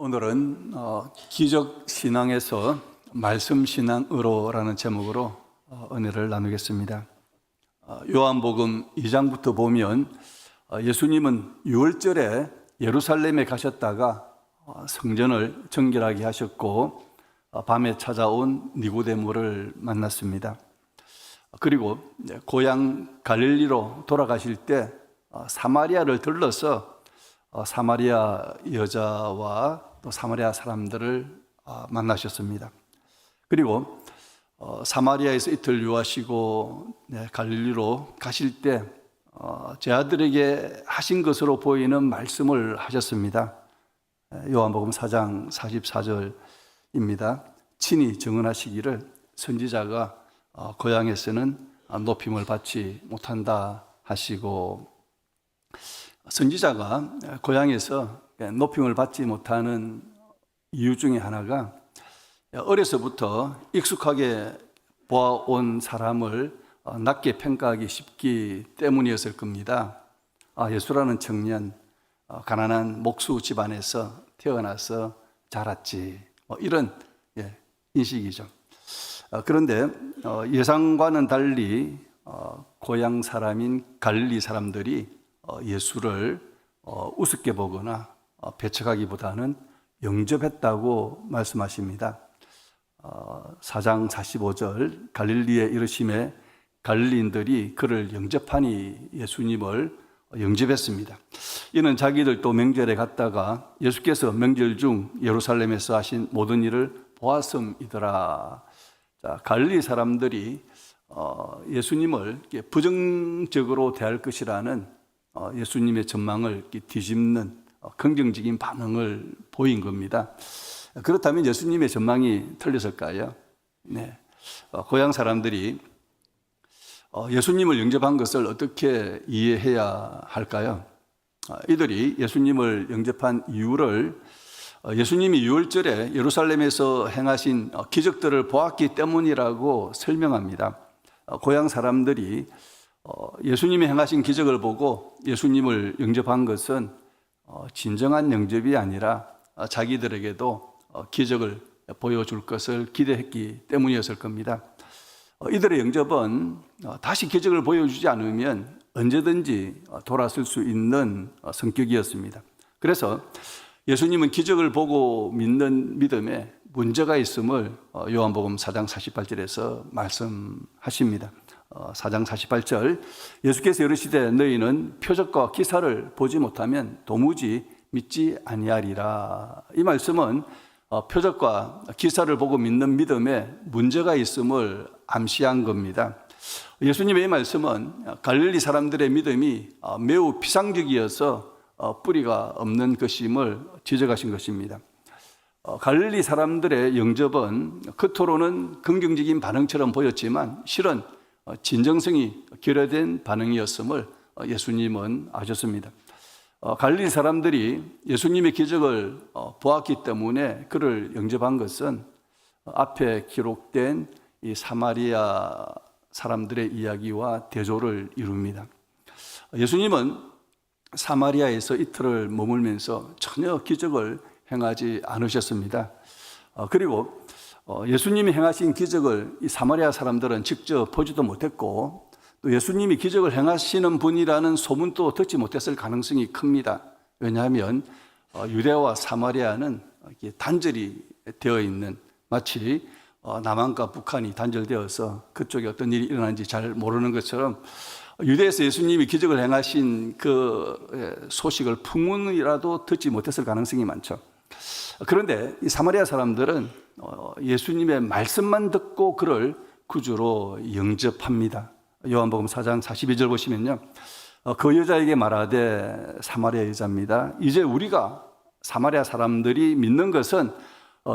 오늘은 기적 신앙에서 말씀 신앙으로라는 제목으로 은혜를 나누겠습니다. 요한복음 2장부터 보면 예수님은 6월절에 예루살렘에 가셨다가 성전을 정결하게 하셨고 밤에 찾아온 니고데모를 만났습니다. 그리고 고향 갈릴리로 돌아가실 때 사마리아를 들러서 사마리아 여자와 또 사마리아 사람들을 만나셨습니다. 그리고 사마리아에서 이틀 유하시고 갈릴리로 가실 때 제 아들에게 하신 것으로 보이는 말씀을 하셨습니다. 요한복음 4장 44절입니다. 친히 증언하시기를 선지자가 고향에서는 높임을 받지 못한다 하시고, 선지자가 고향에서 높임을 받지 못하는 이유 중에 하나가 어려서부터 익숙하게 보아온 사람을 낮게 평가하기 쉽기 때문이었을 겁니다. 예수라는 청년, 가난한 목수 집안에서 태어나서 자랐지, 이런 인식이죠. 그런데 예상과는 달리 고향 사람인 갈릴리 사람들이 예수를 우습게 보거나 배척하기보다는 영접했다고 말씀하십니다. 4장 45절 갈릴리에 이르심에 갈릴리인들이 그를 영접하니 예수님을 영접했습니다. 이는 자기들도 명절에 갔다가 예수께서 명절 중 예루살렘에서 하신 모든 일을 보았음이더라. 갈릴리 사람들이 예수님을 부정적으로 대할 것이라는 예수님의 전망을 뒤집는 긍정적인 반응을 보인 겁니다. 그렇다면 예수님의 전망이 틀렸을까요? 네. 고향 사람들이 예수님을 영접한 것을 어떻게 이해해야 할까요? 이들이 예수님을 영접한 이유를 예수님이 유월절에 예루살렘에서 행하신 기적들을 보았기 때문이라고 설명합니다. 고향 사람들이 예수님이 행하신 기적을 보고 예수님을 영접한 것은 진정한 영접이 아니라 자기들에게도 기적을 보여줄 것을 기대했기 때문이었을 겁니다. 이들의 영접은 다시 기적을 보여주지 않으면 언제든지 돌아설 수 있는 성격이었습니다. 그래서 예수님은 기적을 보고 믿는 믿음에 문제가 있음을 요한복음 4장 48절에서 말씀하십니다. 4장 48절 예수께서 이르시되 너희는 표적과 기사를 보지 못하면 도무지 믿지 아니하리라. 이 말씀은 표적과 기사를 보고 믿는 믿음에 문제가 있음을 암시한 겁니다. 예수님의 이 말씀은 갈릴리 사람들의 믿음이 매우 피상적이어서 뿌리가 없는 것임을 지적하신 것입니다. 갈릴리 사람들의 영접은 겉으로는 긍정적인 반응처럼 보였지만 실은 진정성이 결여된 반응이었음을 예수님은 아셨습니다. 갈릴리 사람들이 예수님의 기적을 보았기 때문에 그를 영접한 것은 앞에 기록된 이 사마리아 사람들의 이야기와 대조를 이룹니다. 예수님은 사마리아에서 이틀을 머물면서 전혀 기적을 행하지 않으셨습니다. 그리고 예수님이 행하신 기적을 이 사마리아 사람들은 직접 보지도 못했고, 또 예수님이 기적을 행하시는 분이라는 소문도 듣지 못했을 가능성이 큽니다. 왜냐하면 유대와 사마리아는 단절이 되어 있는, 마치 남한과 북한이 단절되어서 그쪽에 어떤 일이 일어나는지 잘 모르는 것처럼 유대에서 예수님이 기적을 행하신 그 소식을 풍문이라도 듣지 못했을 가능성이 많죠. 그런데 이 사마리아 사람들은 예수님의 말씀만 듣고 그를 구주로 영접합니다. 요한복음 4장 42절 보시면요, 그 여자에게 말하되, 사마리아 여자입니다, 이제 우리가 사마리아 사람들이 믿는 것은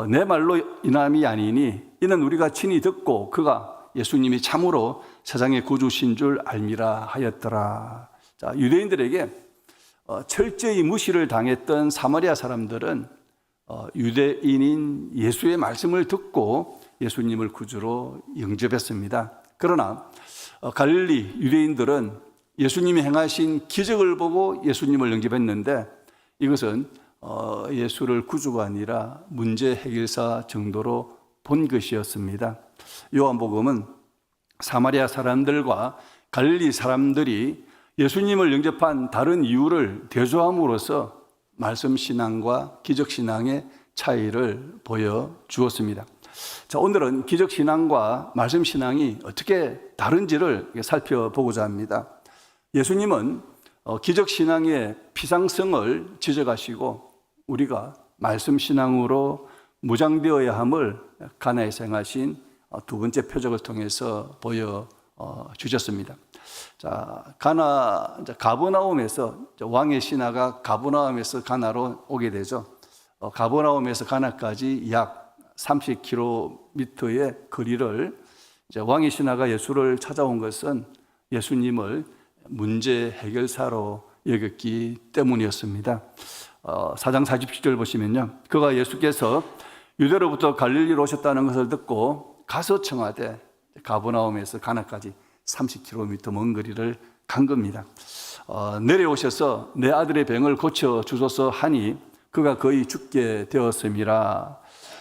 내 말로 인함이 아니니 이는 우리가 친히 듣고 그가 예수님이 참으로 세상의 구주신 줄 알미라 하였더라. 자, 유대인들에게 철저히 무시를 당했던 사마리아 사람들은 유대인인 예수의 말씀을 듣고 예수님을 구주로 영접했습니다. 그러나 갈릴리 유대인들은 예수님이 행하신 기적을 보고 예수님을 영접했는데 이것은 예수를 구주가 아니라 문제 해결사 정도로 본 것이었습니다. 요한복음은 사마리아 사람들과 갈릴리 사람들이 예수님을 영접한 다른 이유를 대조함으로써 말씀 신앙과 기적 신앙의 차이를 보여주었습니다. 자, 오늘은 기적 신앙과 말씀 신앙이 어떻게 다른지를 살펴보고자 합니다. 예수님은 기적 신앙의 피상성을 지적하시고 우리가 말씀 신앙으로 무장되어야 함을 가나에서 행하신 두 번째 표적을 통해서 보여주셨습니다. 자, 가버나움에서 왕의 신하가 가버나움에서 가나로 오게 되죠. 가버나움에서 가나까지 약 30km의 거리를 왕의 신하가 예수를 찾아온 것은 예수님을 문제 해결사로 여겼기 때문이었습니다. 4장 47절 보시면요, 그가 예수께서 유대로부터 갈릴리로 오셨다는 것을 듣고 가서 청하되 가버나움에서 가나까지 30km 먼 거리를 간 겁니다. 내려오셔서 내 아들의 병을 고쳐 주소서 하니 그가 거의 죽게 되었음이라.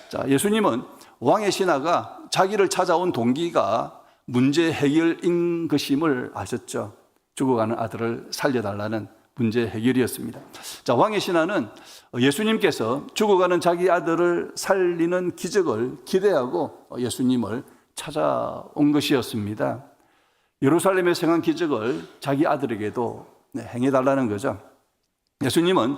자, 예수님은 왕의 신하가 자기를 찾아온 동기가 문제 해결인 것임을 아셨죠. 죽어가는 아들을 살려달라는 문제 해결이었습니다. 자, 왕의 신하는 예수님께서 죽어가는 자기 아들을 살리는 기적을 기대하고 예수님을 찾아온 것이었습니다. 예루살렘에서 행한 기적을 자기 아들에게도 행해달라는 거죠. 예수님은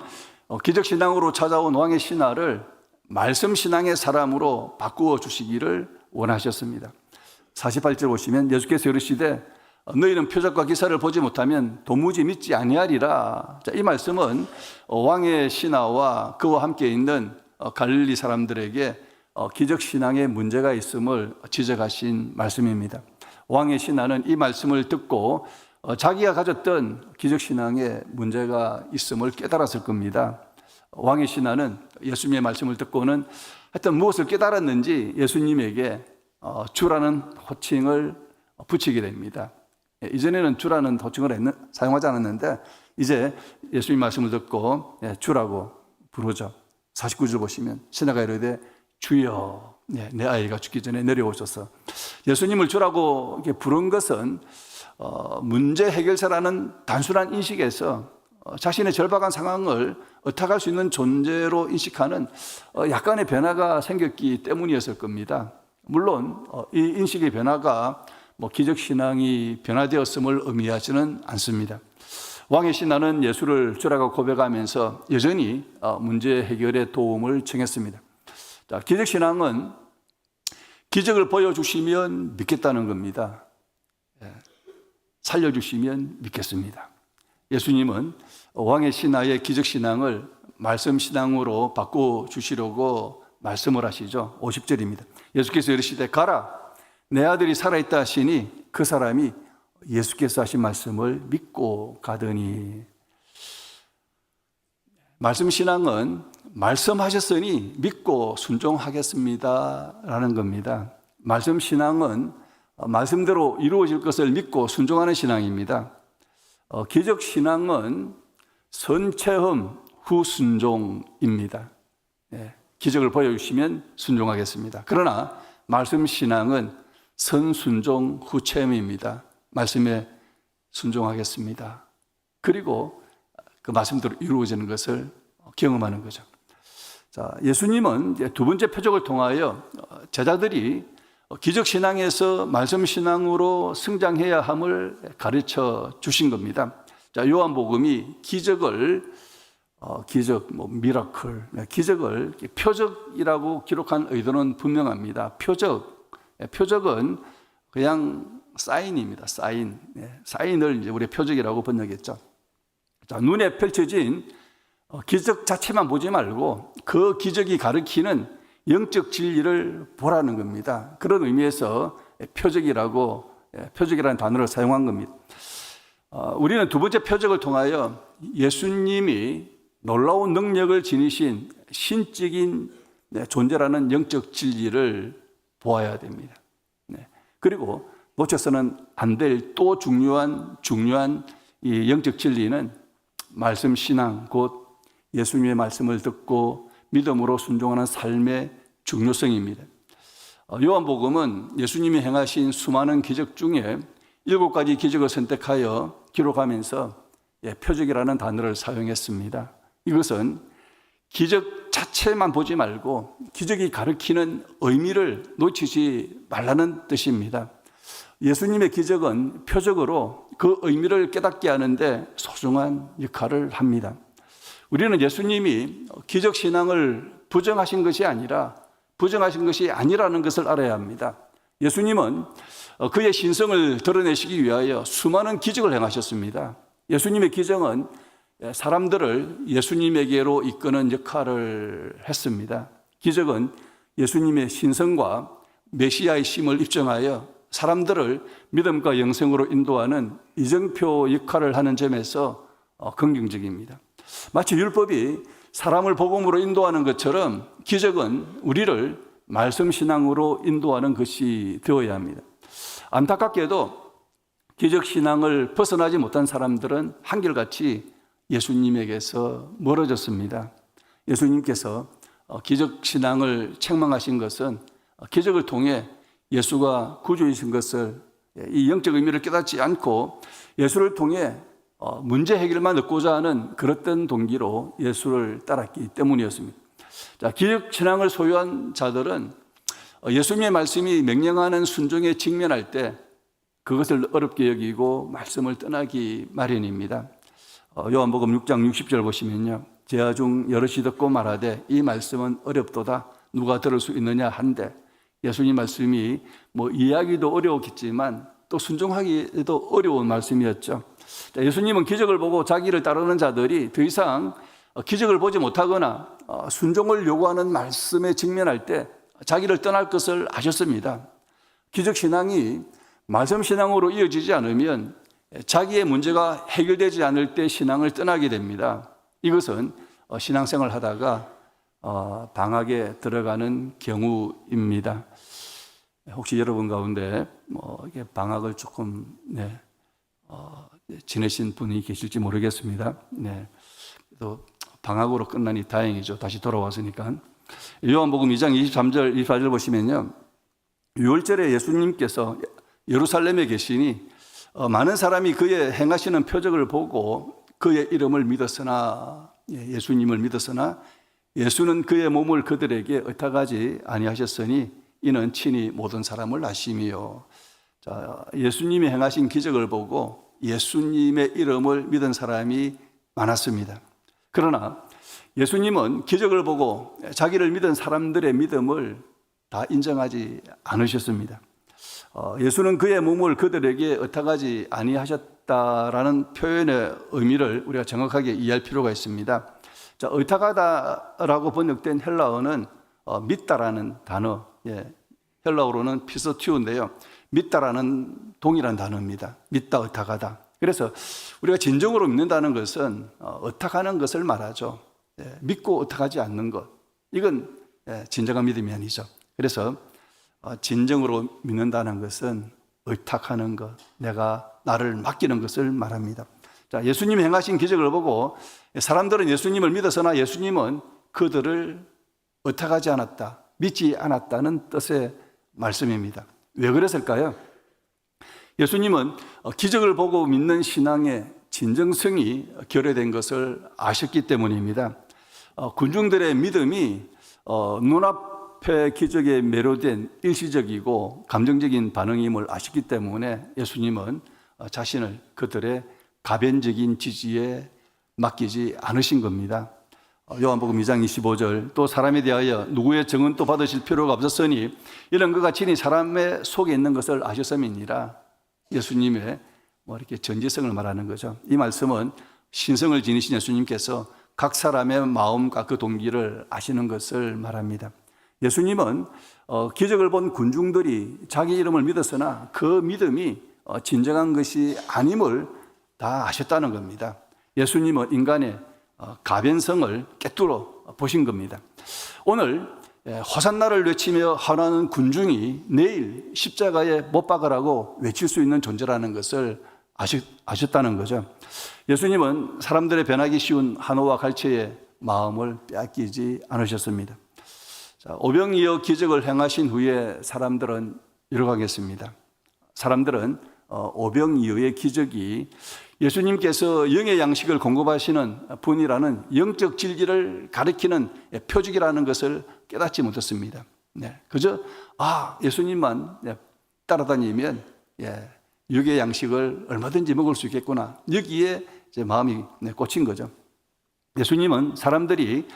기적신앙으로 찾아온 왕의 신하를 말씀신앙의 사람으로 바꾸어 주시기를 원하셨습니다. 48절 보시면 예수께서 이르시되 너희는 표적과 기사를 보지 못하면 도무지 믿지 아니하리라. 자, 이 말씀은 왕의 신하와 그와 함께 있는 갈릴리 사람들에게 기적신앙에 문제가 있음을 지적하신 말씀입니다. 왕의 신하는 이 말씀을 듣고 자기가 가졌던 기적신앙에 문제가 있음을 깨달았을 겁니다. 왕의 신하는 예수님의 말씀을 듣고는 하여튼 무엇을 깨달았는지 예수님에게 주라는 호칭을 붙이게 됩니다. 이전에는 주라는 호칭을 사용하지 않았는데 이제 예수님 말씀을 듣고 주라고 부르죠. 49절 보시면 신하가 이르되 주여, 내 아이가 죽기 전에 내려오셔서. 예수님을 주라고 이렇게 부른 것은 문제 해결사라는 단순한 인식에서 자신의 절박한 상황을 어떡할 수 있는 존재로 인식하는 약간의 변화가 생겼기 때문이었을 겁니다. 물론 이 인식의 변화가 기적신앙이 변화되었음을 의미하지는 않습니다. 왕의 신하는 예수를 주라고 고백하면서 여전히 문제 해결에 도움을 청했습니다. 자, 기적신앙은 기적을 보여주시면 믿겠다는 겁니다. 살려주시면 믿겠습니다. 예수님은 왕의 신하의 기적신앙을 말씀신앙으로 바꿔주시려고 말씀을 하시죠. 50절입니다. 예수께서 이르시되 가라, 내 아들이 살아있다 하시니 그 사람이 예수께서 하신 말씀을 믿고 가더니. 말씀신앙은 말씀하셨으니 믿고 순종하겠습니다 라는 겁니다. 말씀신앙은 말씀대로 이루어질 것을 믿고 순종하는 신앙입니다. 기적신앙은 선체험 후 순종입니다. 기적을 보여주시면 순종하겠습니다. 그러나 말씀신앙은 선순종 후 체험입니다. 말씀에 순종하겠습니다. 그리고 그 말씀대로 이루어지는 것을 경험하는 거죠. 자, 예수님은 두 번째 표적을 통하여 제자들이 기적신앙에서 말씀신앙으로 성장해야 함을 가르쳐 주신 겁니다. 자, 요한복음이 기적을 미라클, 기적을 표적이라고 기록한 의도는 분명합니다. 표적은 그냥 사인입니다. 사인을 이제 우리 표적이라고 번역했죠. 자, 눈에 펼쳐진 기적 자체만 보지 말고 그 기적이 가리키는 영적 진리를 보라는 겁니다. 그런 의미에서 표적이라는 단어를 사용한 겁니다. 우리는 두 번째 표적을 통하여 예수님이 놀라운 능력을 지니신 신적인 존재라는 영적 진리를 보아야 됩니다. 그리고 놓쳐서는 안 될 또 중요한 이 영적 진리는 말씀 신앙, 곧 예수님의 말씀을 듣고 믿음으로 순종하는 삶의 중요성입니다. 요한복음은 예수님이 행하신 수많은 기적 중에 7가지 기적을 선택하여 기록하면서 표적이라는 단어를 사용했습니다. 이것은 기적 자체만 보지 말고 기적이 가리키는 의미를 놓치지 말라는 뜻입니다. 예수님의 기적은 표적으로 그 의미를 깨닫게 하는데 소중한 역할을 합니다. 우리는 예수님이 기적신앙을 부정하신 것이 아니라는 것을 알아야 합니다. 예수님은 그의 신성을 드러내시기 위하여 수많은 기적을 행하셨습니다. 예수님의 기적은 사람들을 예수님에게로 이끄는 역할을 했습니다. 기적은 예수님의 신성과 메시아의 심을 입증하여 사람들을 믿음과 영생으로 인도하는 이정표 역할을 하는 점에서 긍정적입니다. 마치 율법이 사람을 복음으로 인도하는 것처럼 기적은 우리를 말씀신앙으로 인도하는 것이 되어야 합니다. 안타깝게도 기적신앙을 벗어나지 못한 사람들은 한결같이 예수님에게서 멀어졌습니다. 예수님께서 기적신앙을 책망하신 것은 기적을 통해 예수가 구주이신 것을, 이 영적 의미를 깨닫지 않고 예수를 통해 문제 해결만 얻고자 하는 그릇된 동기로 예수를 따랐기 때문이었습니다. 기적신앙을 소유한 자들은 예수님의 말씀이 명령하는 순종에 직면할 때 그것을 어렵게 여기고 말씀을 떠나기 마련입니다. 요한복음 6장 60절 보시면요, 제아 중 여럿이 듣고 말하되 이 말씀은 어렵도다 누가 들을 수 있느냐 한데, 예수님 말씀이 이해하기도 어려웠겠지만 또 순종하기도 어려운 말씀이었죠. 예수님은 기적을 보고 자기를 따르는 자들이 더 이상 기적을 보지 못하거나 순종을 요구하는 말씀에 직면할 때 자기를 떠날 것을 아셨습니다. 기적신앙이 말씀신앙으로 이어지지 않으면 자기의 문제가 해결되지 않을 때 신앙을 떠나게 됩니다. 이것은 신앙생활을 하다가 방학에 들어가는 경우입니다. 혹시 여러분 가운데 방학을 조금 지내신 분이 계실지 모르겠습니다. 또 방학으로 끝나니 다행이죠. 다시 돌아왔으니까. 요한복음 2장 23절, 24절 보시면요, 6월절에 예수님께서 예루살렘에 계시니 많은 사람이 그의 행하시는 표적을 보고 그의 이름을 믿었으나, 예수님을 믿었으나 예수는 그의 몸을 그들에게 의탁하지 아니하셨으니 이는 친히 모든 사람을 아심이요. 예수님이 행하신 기적을 보고 예수님의 이름을 믿은 사람이 많았습니다. 그러나 예수님은 기적을 보고 자기를 믿은 사람들의 믿음을 다 인정하지 않으셨습니다. 예수는 그의 몸을 그들에게 의탁하지 아니하셨다라는 표현의 의미를 우리가 정확하게 이해할 필요가 있습니다. 의탁하다라고 번역된 헬라어는 믿다라는 단어, 헬라어로는 피스티우인데요, 믿다라는 동일한 단어입니다. 믿다, 의탁하다. 그래서 우리가 진정으로 믿는다는 것은 의탁하는 것을 말하죠. 믿고 의탁하지 않는 것, 이건 진정한 믿음이 아니죠. 그래서 진정으로 믿는다는 것은 의탁하는 것, 나를 맡기는 것을 말합니다. 예수님이 행하신 기적을 보고 사람들은 예수님을 믿었으나 예수님은 그들을 의탁하지 않았다, 믿지 않았다는 뜻의 말씀입니다. 왜 그랬을까요? 예수님은 기적을 보고 믿는 신앙의 진정성이 결여된 것을 아셨기 때문입니다. 군중들의 믿음이 눈앞의 기적에 매료된 일시적이고 감정적인 반응임을 아셨기 때문에 예수님은 자신을 그들의 가변적인 지지에 맡기지 않으신 겁니다. 요한복음 2장 25절, 또 사람에 대하여 누구의 증언도 받으실 필요가 없었으니 이런 것과 친히 사람의 속에 있는 것을 아셨음이니라. 예수님의 이렇게 전지성을 말하는 거죠. 이 말씀은 신성을 지니신 예수님께서 각 사람의 마음과 그 동기를 아시는 것을 말합니다. 예수님은 기적을 본 군중들이 자기 이름을 믿었으나 그 믿음이 진정한 것이 아님을 다 아셨다는 겁니다. 예수님은 인간의 가변성을 꿰뚫어 보신 겁니다. 오늘 호산나를 외치며 환호하는 군중이 내일 십자가에 못 박으라고 외칠 수 있는 존재라는 것을 아셨다는 거죠. 예수님은 사람들의 변하기 쉬운 한호와 갈채에 마음을 빼앗기지 않으셨습니다. 자, 오병이어 기적을 행하신 후에 사람들은 이러하겠습니다. 사람들은 오병이어의 기적이 예수님께서 영의 양식을 공급하시는 분이라는 영적 진리를 가리키는 표적이라는 것을 깨닫지 못했습니다. 그저 예수님만 따라다니면 육의 양식을 얼마든지 먹을 수 있겠구나, 여기에 이제 마음이 꽂힌 거죠. 예수님은 사람들이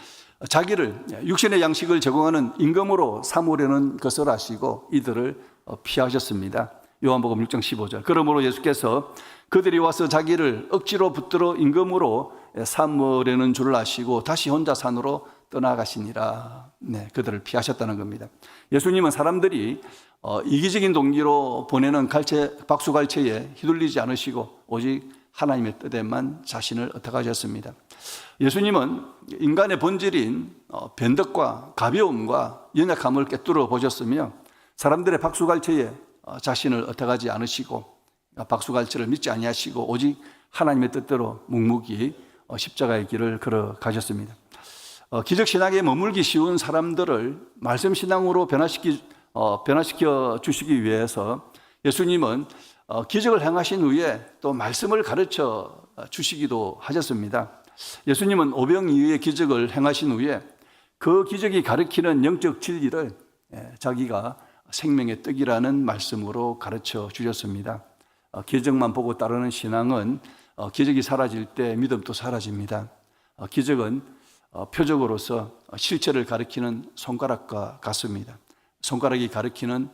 자기를 육신의 양식을 제공하는 임금으로 삼으려는 것을 아시고 이들을 피하셨습니다. 요한복음 6장 15절. 그러므로 예수께서 그들이 와서 자기를 억지로 붙들어 임금으로 삼으려는 줄을 아시고 다시 혼자 산으로 떠나가시니라. 그들을 피하셨다는 겁니다. 예수님은 사람들이 이기적인 동기로 보내는 박수갈채에 휘둘리지 않으시고 오직 하나님의 뜻에만 자신을 의탁하셨습니다. 예수님은 인간의 본질인 변덕과 가벼움과 연약함을 꿰뚫어 보셨으며 사람들의 박수갈채에 자신을 의탁하지 않으시고 박수갈채를 믿지 아니하시고 오직 하나님의 뜻대로 묵묵히 십자가의 길을 걸어가셨습니다. 기적신앙에 머물기 쉬운 사람들을 말씀신앙으로 변화시켜 주시기 위해서 예수님은 기적을 행하신 후에 또 말씀을 가르쳐 주시기도 하셨습니다. 예수님은 오병이어의 기적을 행하신 후에 그 기적이 가리키는 영적 진리를 자기가 생명의 떡이라는 말씀으로 가르쳐 주셨습니다. 기적만 보고 따르는 신앙은 기적이 사라질 때 믿음도 사라집니다. 기적은 표적으로서 실체를 가리키는 손가락과 같습니다. 손가락이 가리키는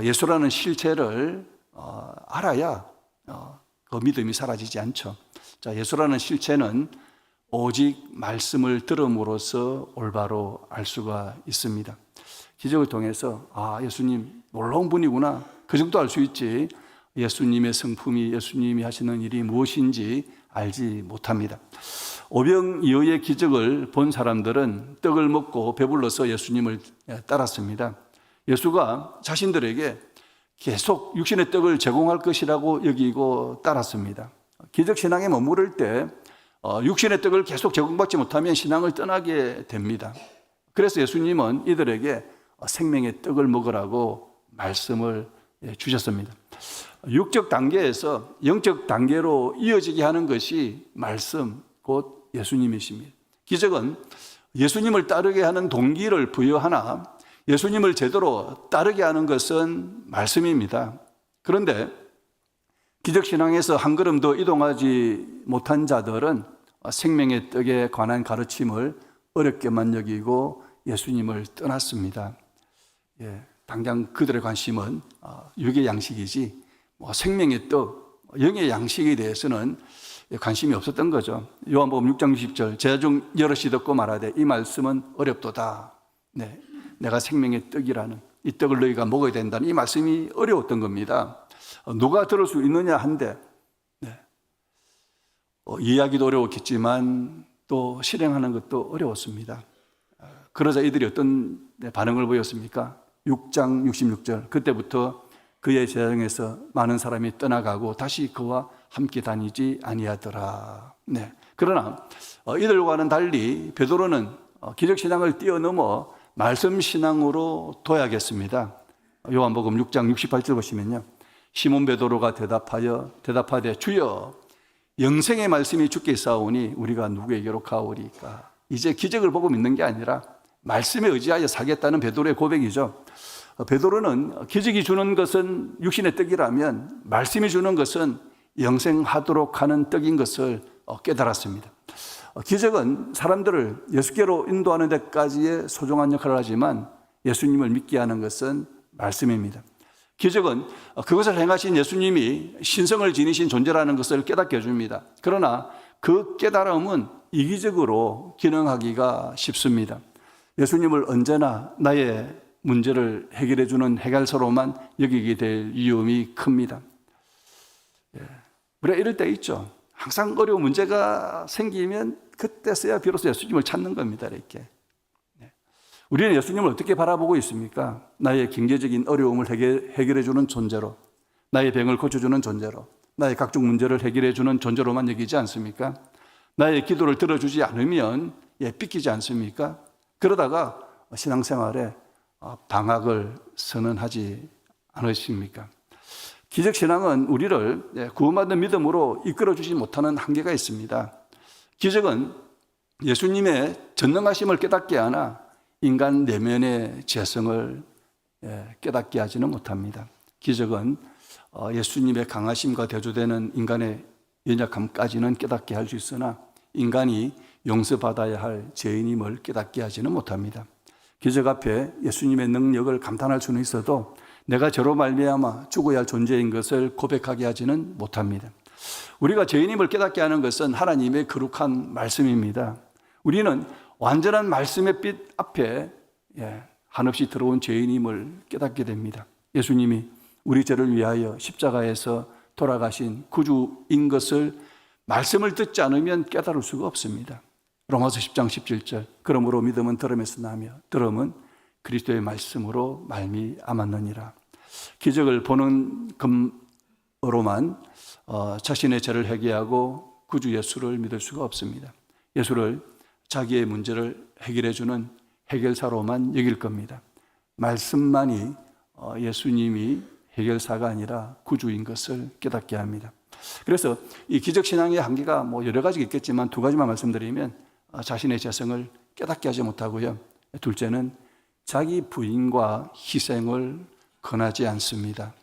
예수라는 실체를 알아야 그 믿음이 사라지지 않죠. 자, 예수라는 실체는 오직 말씀을 들음으로써 올바로 알 수가 있습니다. 기적을 통해서 예수님 놀라운 분이구나, 그 정도 알 수 있지 예수님의 성품이, 예수님이 하시는 일이 무엇인지 알지 못합니다. 오병이어의 기적을 본 사람들은 떡을 먹고 배불러서 예수님을 따랐습니다. 예수가 자신들에게 계속 육신의 떡을 제공할 것이라고 여기고 따랐습니다. 기적신앙에 머무를 때 육신의 떡을 계속 제공받지 못하면 신앙을 떠나게 됩니다. 그래서 예수님은 이들에게 생명의 떡을 먹으라고 말씀을 주셨습니다. 육적 단계에서 영적 단계로 이어지게 하는 것이 말씀, 곧 예수님이십니다. 기적은 예수님을 따르게 하는 동기를 부여하나 예수님을 제대로 따르게 하는 것은 말씀입니다. 그런데 기적신앙에서 한 걸음 더 이동하지 못한 자들은 생명의 떡에 관한 가르침을 어렵게만 여기고 예수님을 떠났습니다. 당장 그들의 관심은 육의 양식이지 생명의 떡, 영의 양식에 대해서는 관심이 없었던 거죠. 요한복음 6장 60절, 제자 중 여럿이 듣고 말하되 이 말씀은 어렵도다. 내가 생명의 떡이라는 이 떡을 너희가 먹어야 된다는 이 말씀이 어려웠던 겁니다. 누가 들을 수 있느냐 한데 이해하기도 어려웠겠지만 또 실행하는 것도 어려웠습니다. 그러자 이들이 어떤 반응을 보였습니까? 6장 66절, 그때부터 그의 제자중에서 많은 사람이 떠나가고 다시 그와 함께 다니지 아니하더라. 그러나 이들과는 달리 베드로는 기적신앙을 뛰어넘어 말씀신앙으로 둬야겠습니다. 요한복음 6장 68절 보시면요, 시몬 베드로가 대답하되 주여 영생의 말씀이 주께 있사오니 우리가 누구에게로 가오리까. 이제 기적을 보고 믿는 게 아니라 말씀에 의지하여 살겠다는 베드로의 고백이죠. 베드로는 기적이 주는 것은 육신의 떡이라면 말씀이 주는 것은 영생하도록 하는 떡인 것을 깨달았습니다. 기적은 사람들을 예수께로 인도하는 데까지의 소중한 역할을 하지만 예수님을 믿게 하는 것은 말씀입니다. 기적은 그것을 행하신 예수님이 신성을 지니신 존재라는 것을 깨닫게 해줍니다. 그러나 그 깨달음은 이기적으로 기능하기가 쉽습니다. 예수님을 언제나 나의 문제를 해결해 주는 해결사로만 여기게 될 위험이 큽니다. 우리가 이럴 때 있죠. 항상 어려운 문제가 생기면 그때서야 비로소 예수님을 찾는 겁니다. 이렇게. 우리는 예수님을 어떻게 바라보고 있습니까? 나의 경제적인 어려움을 해결해 주는 존재로, 나의 병을 고쳐주는 존재로, 나의 각종 문제를 해결해 주는 존재로만 여기지 않습니까? 나의 기도를 들어주지 않으면 삐끼지 않습니까? 그러다가 신앙생활에 방학을 선언하지 않으십니까? 기적신앙은 우리를 구원받는 믿음으로 이끌어주지 못하는 한계가 있습니다. 기적은 예수님의 전능하심을 깨닫게 하나 인간 내면의 죄성을 깨닫게 하지는 못합니다. 기적은 예수님의 강하심과 대조되는 인간의 연약함까지는 깨닫게 할 수 있으나 인간이 용서받아야 할 죄인임을 깨닫게 하지는 못합니다. 기적 앞에 예수님의 능력을 감탄할 수는 있어도 내가 저로 말미암아 죽어야 할 존재인 것을 고백하게 하지는 못합니다. 우리가 죄인임을 깨닫게 하는 것은 하나님의 거룩한 말씀입니다. 우리는 완전한 말씀의 빛 앞에 한없이 들어온 죄인임을 깨닫게 됩니다. 예수님이 우리 죄를 위하여 십자가에서 돌아가신 구주인 것을 말씀을 듣지 않으면 깨달을 수가 없습니다. 로마서 10장 17절 그러므로 믿음은 들음에서 나며 들음은 그리스도의 말씀으로 말미암았느니라. 기적을 보는 금으로만 자신의 죄를 회개하고 구주 예수를 믿을 수가 없습니다. 예수를 자기의 문제를 해결해 주는 해결사로만 여길 겁니다. 말씀만이 예수님이 해결사가 아니라 구주인 것을 깨닫게 합니다. 그래서 이 기적신앙의 한계가 여러 가지가 있겠지만 두 가지만 말씀드리면 자신의 죄성을 깨닫게 하지 못하고요. 둘째는 자기 부인과 희생을 권하지 않습니다.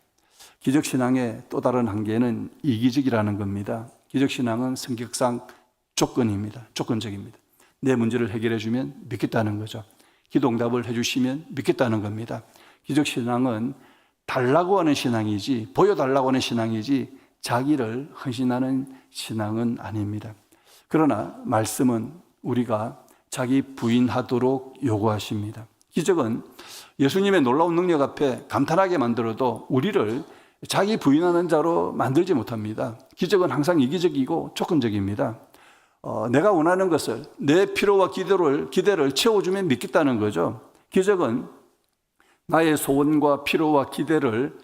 기적신앙의 또 다른 한계는 이기적이라는 겁니다. 기적신앙은 성격상 조건입니다. 조건적입니다. 내 문제를 해결해 주면 믿겠다는 거죠. 기도응답을 해주시면 믿겠다는 겁니다. 기적신앙은 달라고 하는 신앙이지 보여달라고 하는 신앙이지 자기를 헌신하는 신앙은 아닙니다. 그러나 말씀은 우리가 자기 부인하도록 요구하십니다. 기적은 예수님의 놀라운 능력 앞에 감탄하게 만들어도 우리를 자기 부인하는 자로 만들지 못합니다. 기적은 항상 이기적이고 조건적입니다. 내가 원하는 것을 내 필요와 기대를 채워주면 믿겠다는 거죠. 기적은 나의 소원과 필요와 기대를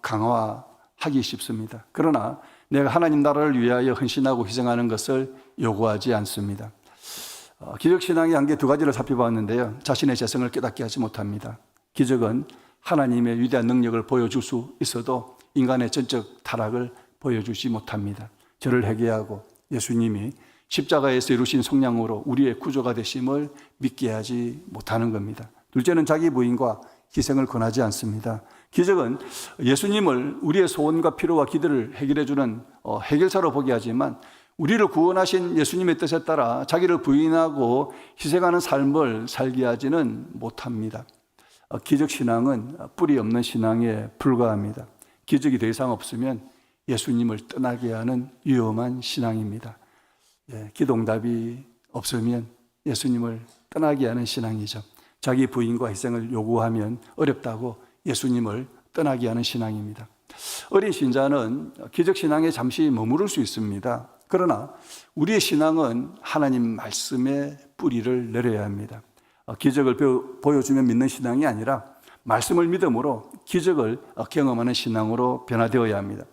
강화하기 쉽습니다. 그러나 내가 하나님 나라를 위하여 헌신하고 희생하는 것을 요구하지 않습니다. 기적신앙의 한계 두 가지를 살펴봤는데요. 자신의 죄성을 깨닫게 하지 못합니다. 기적은 하나님의 위대한 능력을 보여줄 수 있어도 인간의 전적 타락을 보여주지 못합니다. 저를 회개하고 예수님이 십자가에서 이루신 속량으로 우리의 구조가 되심을 믿게 하지 못하는 겁니다. 둘째는 자기 부인과 희생을 권하지 않습니다. 기적은 예수님을 우리의 소원과 필요와 기대를 해결해 주는 해결사로 보게 하지만 우리를 구원하신 예수님의 뜻에 따라 자기를 부인하고 희생하는 삶을 살게 하지는 못합니다. 기적신앙은 뿌리 없는 신앙에 불과합니다. 기적이 더 이상 없으면 예수님을 떠나게 하는 위험한 신앙입니다. 기도응답이 없으면 예수님을 떠나게 하는 신앙이죠. 자기 부인과 희생을 요구하면 어렵다고 예수님을 떠나게 하는 신앙입니다. 어린 신자는 기적신앙에 잠시 머무를 수 있습니다. 그러나 우리의 신앙은 하나님 말씀에 뿌리를 내려야 합니다. 기적을 보여주면 믿는 신앙이 아니라 말씀을 믿음으로 기적을 경험하는 신앙으로 변화되어야 합니다.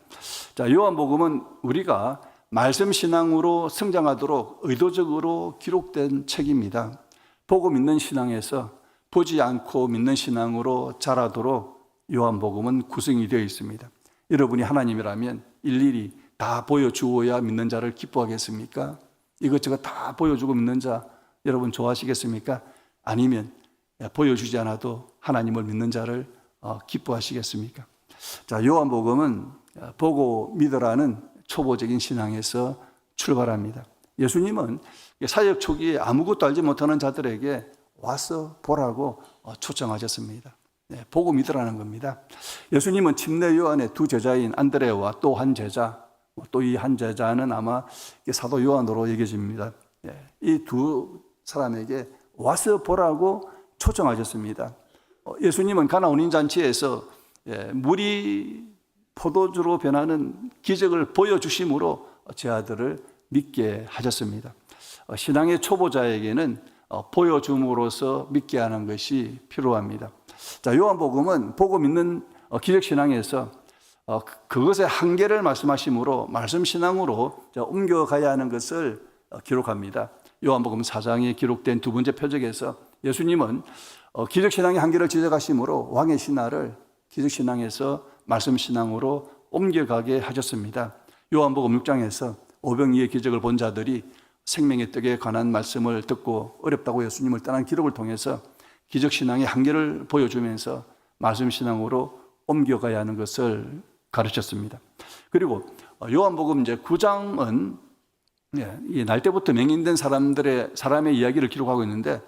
자, 요한복음은 우리가 말씀 신앙으로 성장하도록 의도적으로 기록된 책입니다. 보고 믿는 신앙에서 보지 않고 믿는 신앙으로 자라도록 요한복음은 구성이 되어 있습니다. 여러분이 하나님이라면 일일이 다 보여주어야 믿는 자를 기뻐하겠습니까? 이것저것 다 보여주고 믿는 자 여러분 좋아하시겠습니까? 아니면 보여주지 않아도 하나님을 믿는 자를 기뻐하시겠습니까? 자, 요한복음은 보고 믿으라는 초보적인 신앙에서 출발합니다. 예수님은 사역 초기에 아무것도 알지 못하는 자들에게 와서 보라고 초청하셨습니다. 보고 믿으라는 겁니다. 예수님은 침례 요한의 두 제자인 안드레와 또 한 제자, 또 이 한 제자는 아마 사도 요한으로 여겨집니다. 이 두 사람에게 와서 보라고 초청하셨습니다. 예수님은 가나 혼인잔치에서 물이 포도주로 변하는 기적을 보여주심으로 제 아들을 믿게 하셨습니다. 신앙의 초보자에게는 보여줌으로써 믿게 하는 것이 필요합니다. 자, 요한복음은 보고 믿는 기적신앙에서 그것의 한계를 말씀하시므로 말씀신앙으로 옮겨가야 하는 것을 기록합니다. 요한복음 4장에 기록된 두 번째 표적에서 예수님은 기적신앙의 한계를 지적하심으로 왕의 신화를 기적신앙에서 말씀신앙으로 옮겨가게 하셨습니다. 요한복음 6장에서 오병이의 기적을 본 자들이 생명의 떡에 관한 말씀을 듣고 어렵다고 예수님을 떠난 기록을 통해서 기적신앙의 한계를 보여주면서 말씀신앙으로 옮겨가야 하는 것을 가르쳤습니다. 그리고 요한복음 이제 9장은 이 날 때부터 맹인된 사람의 이야기를 기록하고 있는데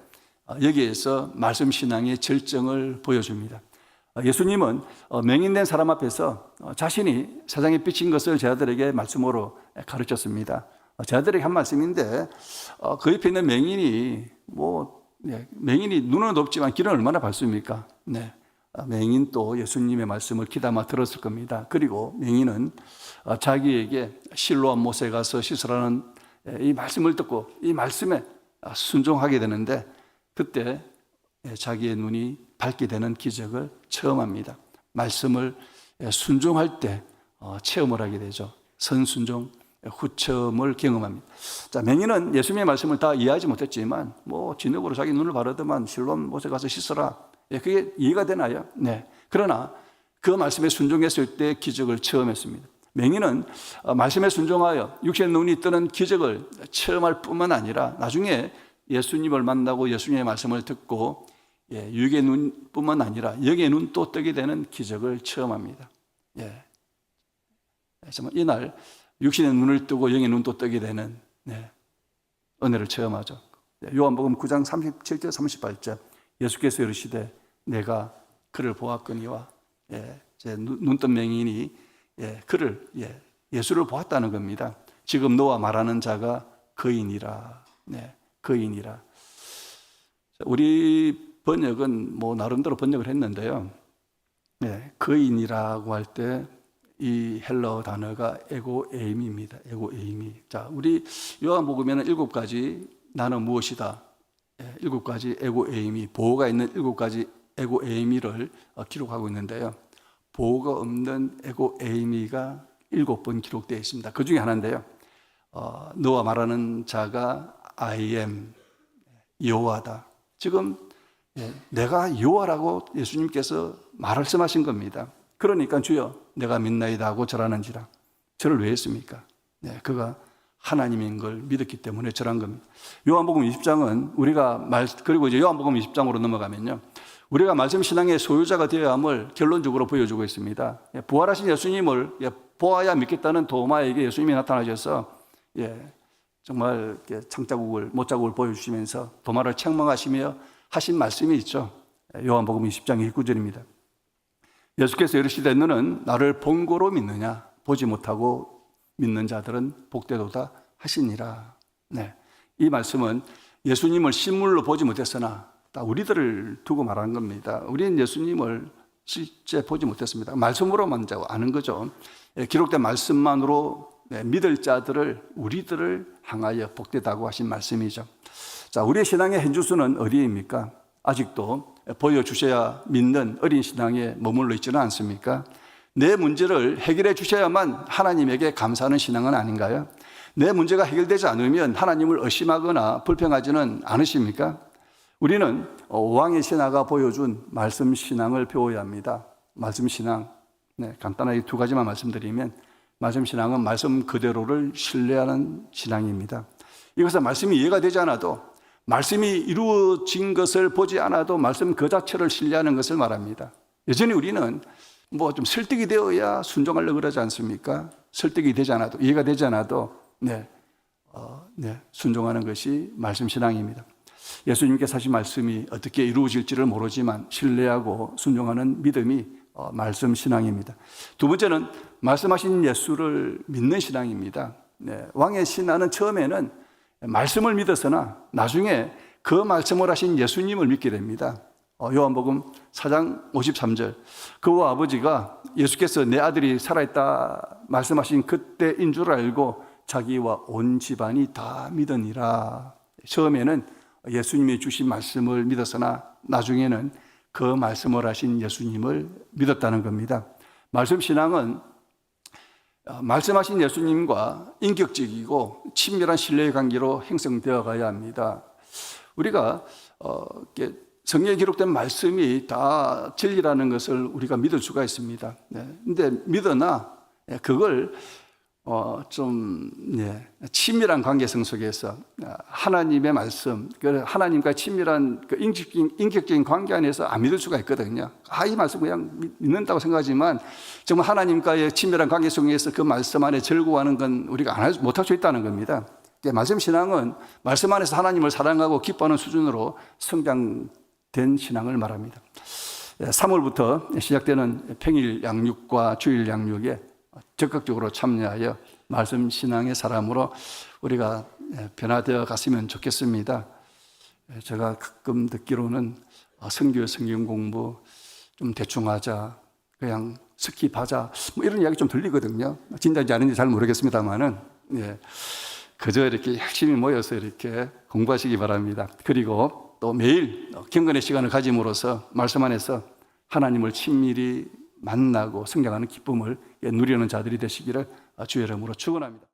여기에서 말씀신앙의 절정을 보여줍니다. 예수님은 맹인된 사람 앞에서 자신이 세상에 비친 것을 제자들에게 말씀으로 가르쳤습니다. 제자들에게 한 말씀인데 그 옆에 있는 맹인이 맹인이 눈은 없지만 길은 얼마나 밝습니까? 네. 맹인도 예수님의 말씀을 귀담아 들었을 겁니다. 그리고 맹인은 자기에게 실로암 못에 가서 씻으라는 이 말씀을 듣고 이 말씀에 순종하게 되는데 그때 자기의 눈이 밝게 되는 기적을 체험합니다. 말씀을 순종할 때 체험을 하게 되죠. 선순종, 후체험을 경험합니다. 자, 맹인은 예수님의 말씀을 다 이해하지 못했지만 진흙으로 자기 눈을 바르더만 실로암 못에 가서 씻어라. 그게 이해가 되나요? 네. 그러나 그 말씀에 순종했을 때 기적을 체험했습니다. 맹인은 말씀에 순종하여 육신의 눈이 뜨는 기적을 체험할 뿐만 아니라 나중에 예수님을 만나고 예수님의 말씀을 듣고 육의 눈뿐만 아니라 영의 눈도 뜨게 되는 기적을 체험합니다. 정말 이날 육신의 눈을 뜨고 영의 눈도 뜨게 되는 은혜를 체험하죠. 요한복음 9장 37절 38절 예수께서 이르시되 내가 그를 보았거니와 눈뜬 맹인이 그를 예수를 보았다는 겁니다. 지금 너와 말하는 자가 그이니라. 그이니라. 우리 번역은 나름대로 번역을 했는데요. 그이니라고 할 때 이 헬러 단어가 에고에임입니다. 에고에임이. 자, 우리 요한복음에는 7가지 나는 무엇이다. 7가지 에고에임이, 보호가 있는 7가지 에고에이미를 기록하고 있는데요. 보호가 없는 에고에이미가 7번 기록되어 있습니다. 그 중에 하나인데요. 너와 말하는 자가 I am, 여호와다. 지금 내가 여호와라고 예수님께서 말씀하신 겁니다. 그러니까 주여 내가 믿나이다 하고 절하는지라. 절을 왜 했습니까? 그가 하나님인 걸 믿었기 때문에 절한 겁니다. 요한복음 20장은 그리고 이제 요한복음 20장으로 넘어가면요. 우리가 말씀 신앙의 소유자가 되어야 함을 결론적으로 보여주고 있습니다. 부활하신 예수님을 보아야 믿겠다는 도마에게 예수님이 나타나셔서 정말 못자국을 보여주시면서 도마를 책망하시며 하신 말씀이 있죠. 요한복음 20장 29절입니다. 예수께서 이르시되 너는 나를 본 거로 믿느냐? 보지 못하고 믿는 자들은 복되도다 하시니라. 이 말씀은 예수님을 실물로 보지 못했으나 우리들을 두고 말하는 겁니다. 우리는 예수님을 실제 보지 못했습니다. 말씀으로만 아는 거죠. 기록된 말씀만으로 믿을 자들을 우리들을 향하여 복되다고 하신 말씀이죠. 자, 우리의 신앙의 현주소는 어디입니까? 아직도 보여주셔야 믿는 어린 신앙에 머물러 있지는 않습니까? 내 문제를 해결해 주셔야만 하나님에게 감사하는 신앙은 아닌가요? 내 문제가 해결되지 않으면 하나님을 의심하거나 불평하지는 않으십니까? 우리는 왕의 신하가 보여준 말씀 신앙을 배워야 합니다. 말씀 신앙, 간단하게 2가지만 말씀드리면 말씀 신앙은 말씀 그대로를 신뢰하는 신앙입니다. 이것은 말씀이 이해가 되지 않아도 말씀이 이루어진 것을 보지 않아도 말씀 그 자체를 신뢰하는 것을 말합니다. 여전히 우리는 좀 설득이 되어야 순종하려고 그러지 않습니까? 설득이 되지 않아도, 이해가 되지 않아도 순종하는 것이 말씀 신앙입니다. 예수님께서 하신 말씀이 어떻게 이루어질지를 모르지만 신뢰하고 순종하는 믿음이 말씀 신앙입니다. 두 번째는 말씀하신 예수를 믿는 신앙입니다. 왕의 신하는 처음에는 말씀을 믿었으나 나중에 그 말씀을 하신 예수님을 믿게 됩니다. 요한복음 4장 53절 그와 아버지가 예수께서 내 아들이 살아있다 말씀하신 그때인 줄 알고 자기와 온 집안이 다 믿으니라. 처음에는 예수님이 주신 말씀을 믿었으나 나중에는 그 말씀을 하신 예수님을 믿었다는 겁니다. 말씀 신앙은 말씀하신 예수님과 인격적이고 친밀한 신뢰의 관계로 형성되어 가야 합니다. 우리가 이렇게 성경에 기록된 말씀이 다 진리라는 것을 우리가 믿을 수가 있습니다. 근데 믿으나 그걸 친밀한 관계성 속에서 하나님의 말씀, 하나님과 친밀한 그 인격적인 관계 안에서 안 믿을 수가 있거든요. 이 말씀 그냥 믿는다고 생각하지만 정말 하나님과의 친밀한 관계 속에서 그 말씀 안에 즐거워하는 건 우리가 못할 수 있다는 겁니다. 말씀 신앙은 말씀 안에서 하나님을 사랑하고 기뻐하는 수준으로 성장된 신앙을 말합니다. 3월부터 시작되는 평일 양육과 주일 양육에 적극적으로 참여하여 말씀 신앙의 사람으로 우리가 변화되어 갔으면 좋겠습니다. 제가 가끔 듣기로는 선교 성경 공부 좀 대충 하자, 그냥 스킵하자, 이런 이야기 좀 들리거든요. 진짜인지 아닌지 잘 모르겠습니다만은 그저 이렇게 열심히 모여서 이렇게 공부하시기 바랍니다. 그리고 또 매일 경건의 시간을 가짐으로써 말씀 안에서 하나님을 친밀히 만나고 성장하는 기쁨을 누리는 자들이 되시기를 주의 이름으로 축원합니다.